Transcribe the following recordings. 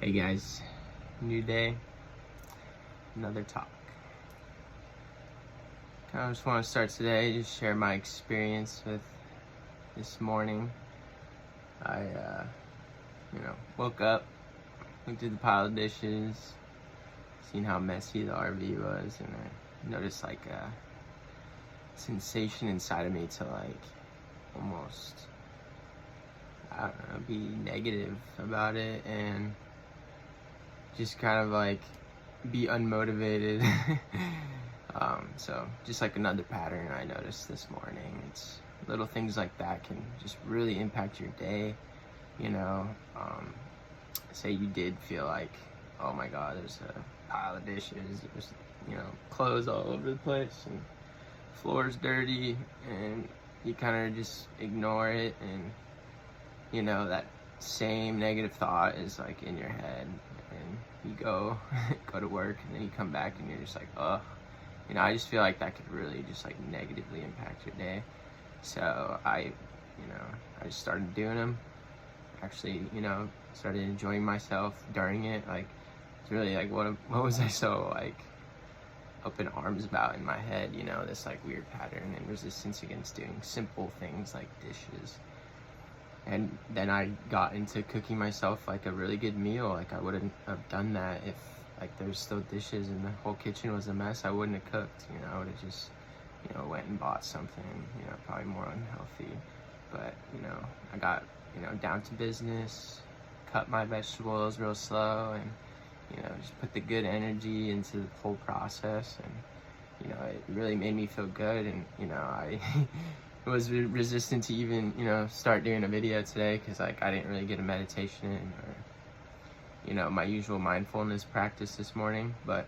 Hey guys, new day, another talk. I just want to start today, just share my experience with this morning. I, woke up, looked at the pile of dishes, seen how messy the RV was, and I noticed like a sensation inside of me to like almost, I don't know, be negative about it and just kind of like be unmotivated. So just like another pattern I noticed this morning. It's little things like that can just really impact your day. Say you did feel like, oh my God, there's a pile of dishes, there's clothes all over the place and floor's dirty, and you kind of just ignore it, and that same negative thought is like in your head, and you go go to work, and then you come back and you're just like, oh, I just feel like that could really just like negatively impact your day. So I just started doing them. Actually, started enjoying myself during it. Like, it's really like, what was I so like up in arms about in my head? This like weird pattern and resistance against doing simple things like dishes. And then I got into cooking myself like a really good meal. Like, I wouldn't have done that if like there's still dishes and the whole kitchen was a mess. I wouldn't have cooked. I would have just went and bought something probably more unhealthy. But I got down to business, cut my vegetables real slow, and just put the good energy into the whole process. And it really made me feel good. And I was resistant to even start doing a video today because like I didn't really get a meditation in, or my usual mindfulness practice this morning. But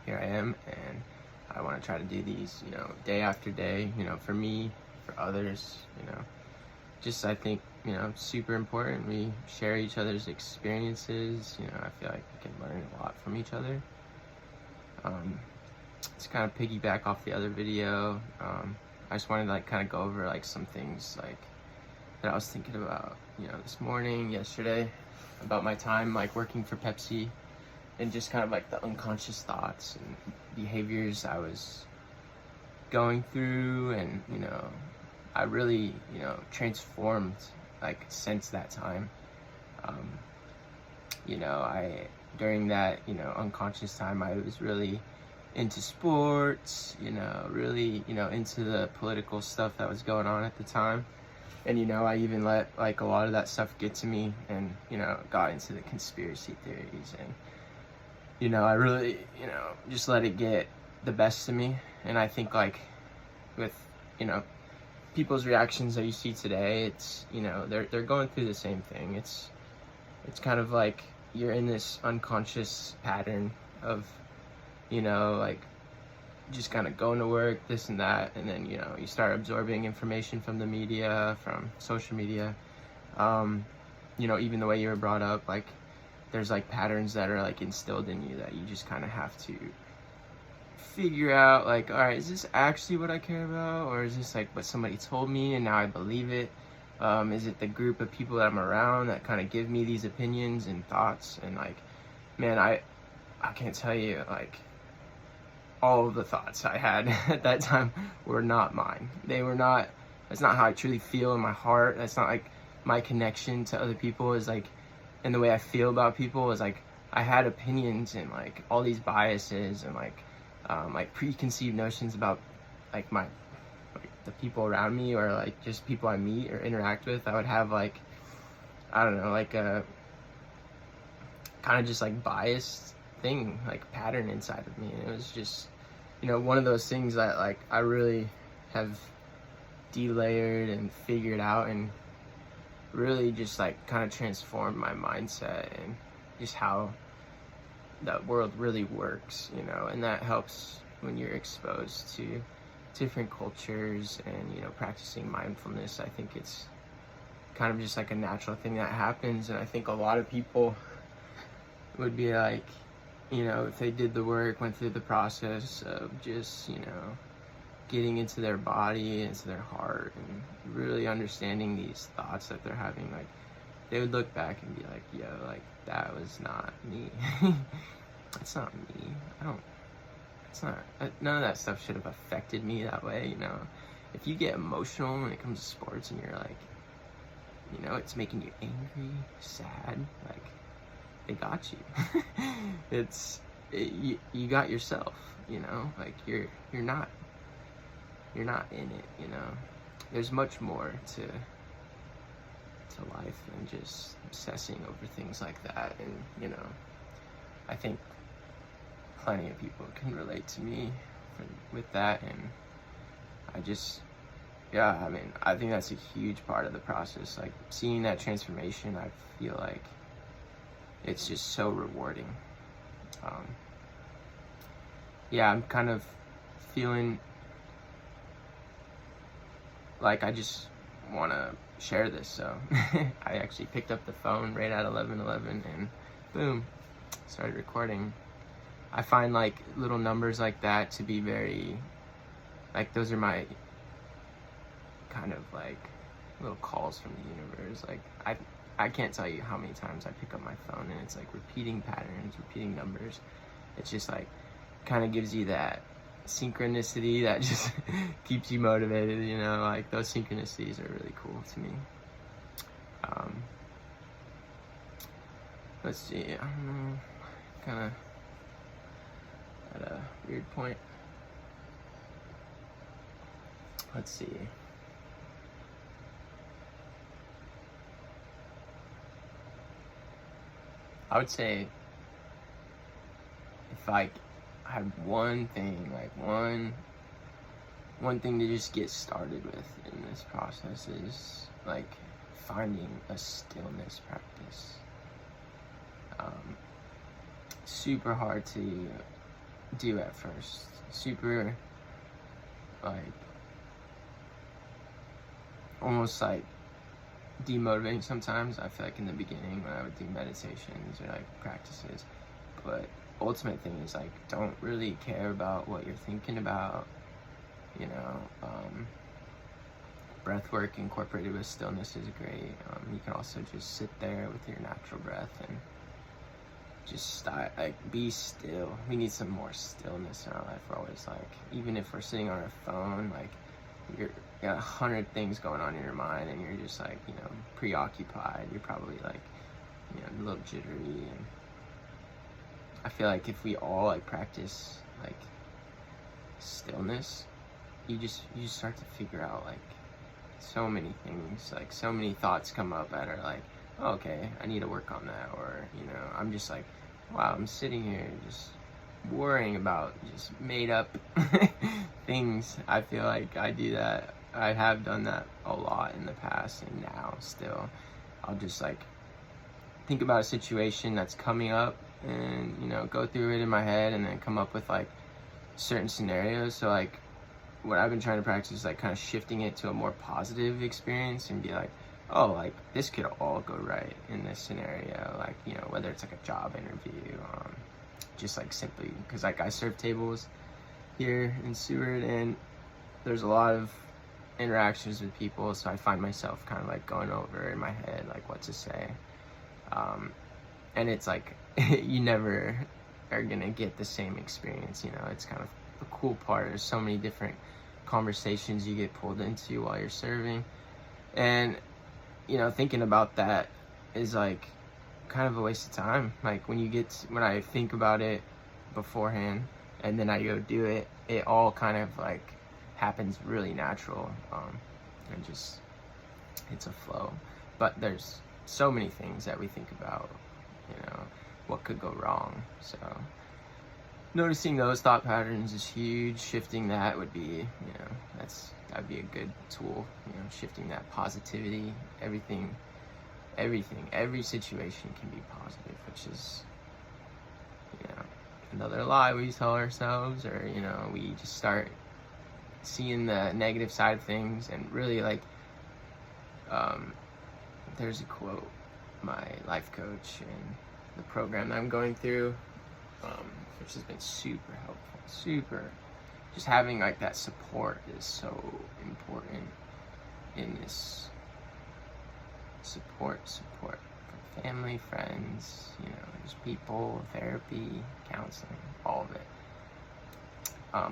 here I am, and I want to try to do these day after day, for me, for others. Just I think super important we share each other's experiences. I feel like we can learn a lot from each other. To kind of piggyback off the other video, I just wanted to like kind of go over like some things like that I was thinking about this morning, yesterday, about my time like working for Pepsi, and just kind of like the unconscious thoughts and behaviors I was going through. And I really transformed like since that time. I during that unconscious time, I was really into sports, really into the political stuff that was going on at the time. And I even let like a lot of that stuff get to me, and got into the conspiracy theories, and I really just let it get the best of me. And I think like with people's reactions that you see today, it's they're going through the same thing. It's kind of like you're in this unconscious pattern of like just kind of going to work, this and that, and then you start absorbing information from the media, from social media. Even the way you were brought up, like there's like patterns that are like instilled in you that you just kind of have to figure out, like, all right, is this actually what I care about, or is this like what somebody told me and now I believe it? Is it the group of people that I'm around that kind of give me these opinions and thoughts? And like, man, I can't tell you, like, all of the thoughts I had at that time were not mine. They were not, that's not how I truly feel in my heart. That's not like my connection to other people is like, and the way I feel about people is like, I had opinions and like all these biases and like preconceived notions about like the people around me, or like just people I meet or interact with. I would have like, I don't know, like a kind of just like biased thing, like pattern inside of me. And it was just one of those things that like I really have delayered and figured out, and really just like kind of transformed my mindset and just how that world really works. And that helps when you're exposed to different cultures and practicing mindfulness. I think it's kind of just like a natural thing that happens. And I think a lot of people would be like, if they did the work, went through the process of just getting into their body, into their heart, and really understanding these thoughts that they're having, like they would look back and be like, yo, like, that was not me. That's not me. It's not, none of that stuff should have affected me that way, you know? If you get emotional when it comes to sports and you're like, you know, it's making you angry, sad, like, they got you. You got yourself, you know? Like, you're not in it, you know? There's much more to life than just obsessing over things like that. And, you know, I think plenty of people can relate to me with that. And I mean, I think that's a huge part of the process. Like, seeing that transformation, I feel like it's just so rewarding. I'm kind of feeling like I just want to share this, so I actually picked up the phone right at 11:11 and boom, started recording. I find like little numbers like that to be very, like, those are my kind of like little calls from the universe. Like, I can't tell you how many times I pick up my phone and it's like repeating patterns, repeating numbers. It's just like kind of gives you that synchronicity that just keeps you motivated, you know? Like, those synchronicities are really cool to me. Let's see, I don't know, kind of at a weird point. Let's see. I would say if I had one thing, like one thing to just get started with in this process is like finding a stillness practice. Super hard to do at first. Super, like, almost like demotivating sometimes. I feel like in the beginning when I would do meditations or like practices, but ultimate thing is like, don't really care about what you're thinking about, you know. Breath work incorporated with stillness is great. You can also just sit there with your natural breath and just start, like, be still. We need some more stillness in our life. We're always like, even if we're sitting on our phone, like, you're got 100 things going on in your mind and you're just like, you know, preoccupied. You're probably like, you know, a little jittery. And I feel like if we all like practice like stillness, you just start to figure out like so many things, like so many thoughts come up that are like, oh, okay, I need to work on that. Or, you know, I'm just like, wow, I'm sitting here just worrying about just made up things. I feel like I do that. I have done that a lot in the past, and now still I'll just like think about a situation that's coming up and, you know, go through it in my head and then come up with like certain scenarios. So like what I've been trying to practice is like kind of shifting it to a more positive experience and be like, oh, like this could all go right in this scenario. Like, you know, whether it's like a job interview, just like simply because like I serve tables here in Seward and there's a lot of interactions with people, so I find myself kind of like going over in my head like what to say, and it's like you never are gonna get the same experience, you know. It's kind of the cool part. There's so many different conversations you get pulled into while you're serving, and, you know, thinking about that is like kind of a waste of time. Like when I think about it beforehand and then I go do it, it all kind of like happens really natural, and just it's a flow. But there's so many things that we think about, you know, what could go wrong. So noticing those thought patterns is huge. Shifting that would be, you know, that'd be a good tool, you know, shifting that positivity. Every situation can be positive, which is, you know, another lie we tell ourselves. Or, you know, we just start seeing the negative side of things. And really, like, there's a quote my life coach and the program that I'm going through, which has been super helpful. Just having like that support is so important in this support from family, friends, you know, just people, therapy, counseling, all of it.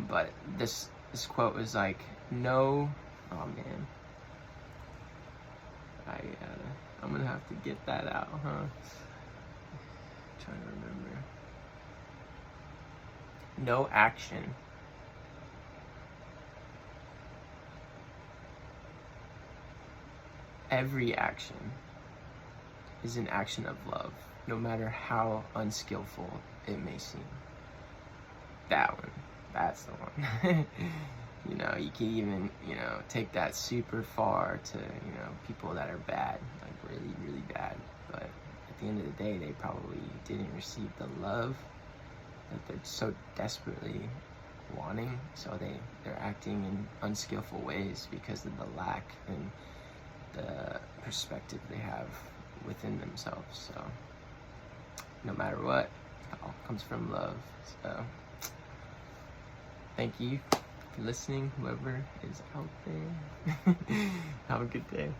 But this quote was like, no, oh man, I'm gonna have to get that out, huh? I'm trying to remember. No action every action is an action of love, no matter how unskillful it may seem. That one, that's the one. You know, you can even, you know, take that super far to, you know, people that are bad, like really, really bad. But at the end of the day, they probably didn't receive the love that they're so desperately wanting. So they're acting in unskillful ways because of the lack and the perspective they have within themselves. So no matter what, it all comes from love. So thank you for listening, whoever is out there. Have a good day.